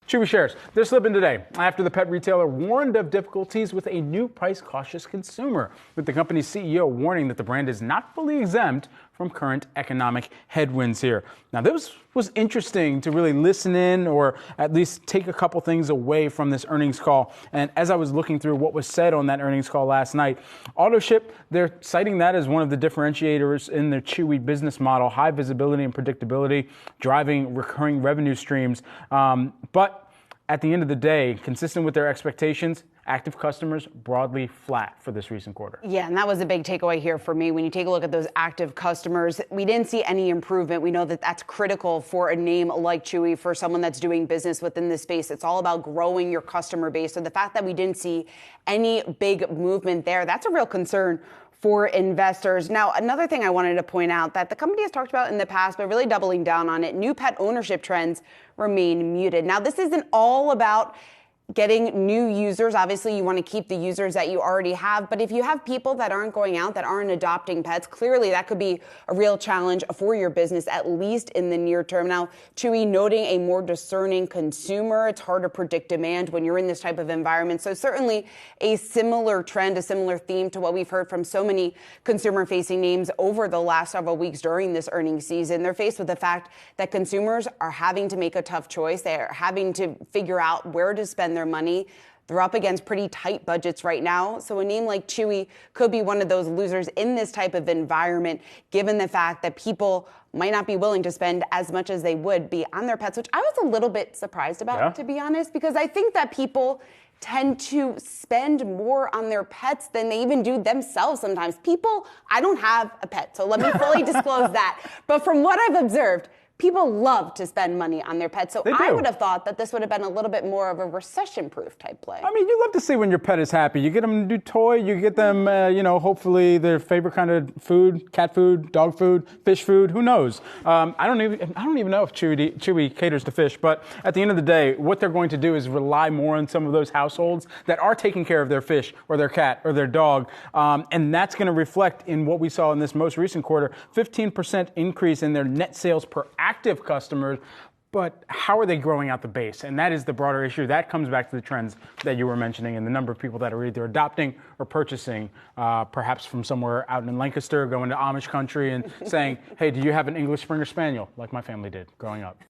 Chewy shares, they're slipping today after the pet retailer warned of difficulties with a new price-cautious consumer, with the company's CEO warning that the brand is not fully exempt from current economic headwinds here. Now, this was interesting to really listen in or at least take a couple things away from this earnings call. And as I was looking through what was said on that earnings call last night, AutoShip, they're citing that as one of the differentiators in their Chewy business model, high visibility and predictability, driving recurring revenue streams. But at the end of the day, consistent with their expectations, active customers broadly flat for this recent quarter. Yeah, and that was a big takeaway here for me. When you take a look at those active customers, we didn't see any improvement. We know that that's critical for a name like Chewy, for someone that's doing business within this space. It's all about growing your customer base. So the fact that we didn't see any big movement there, that's a real concern for investors. Now, another thing I wanted to point out that the company has talked about in the past, but really doubling down on it, new pet ownership trends remain muted. Now, this isn't all about getting new users. Obviously, you want to keep the users that you already have. But if you have people that aren't going out, that aren't adopting pets, clearly that could be a real challenge for your business, at least in the near term. Now, Chewy noting a more discerning consumer. It's hard to predict demand when you're in this type of environment. So certainly a similar trend, a similar theme to what we've heard from so many consumer-facing names over the last several weeks during this earnings season. They're faced with the fact that consumers are having to make a tough choice. They're having to figure out where to spend their money. They're up against pretty tight budgets right now. So a name like Chewy could be one of those losers in this type of environment, given the fact that people might not be willing to spend as much as they would be on their pets, which I was a little bit surprised about, to be honest, because I think that people tend to spend more on their pets than they even do themselves sometimes. I don't have a pet, so let me fully disclose that. But from what I've observed, people love to spend money on their pets. So I would have thought that this would have been a little bit more of a recession-proof type play. I mean, you love to see when your pet is happy. You get them a new toy, you get them, hopefully their favorite kind of food, cat food, dog food, fish food, who knows? I don't even know if Chewy caters to fish, but at the end of the day, what they're going to do is rely more on some of those households that are taking care of their fish or their cat or their dog. And that's going to reflect in what we saw in this most recent quarter, 15% increase in their net sales per active customers, but how are they growing out the base? And that is the broader issue. That comes back to the trends that you were mentioning and the number of people that are either adopting or purchasing, perhaps from somewhere out in Lancaster, going to Amish country and saying, hey, do you have an English Springer Spaniel, like my family did growing up?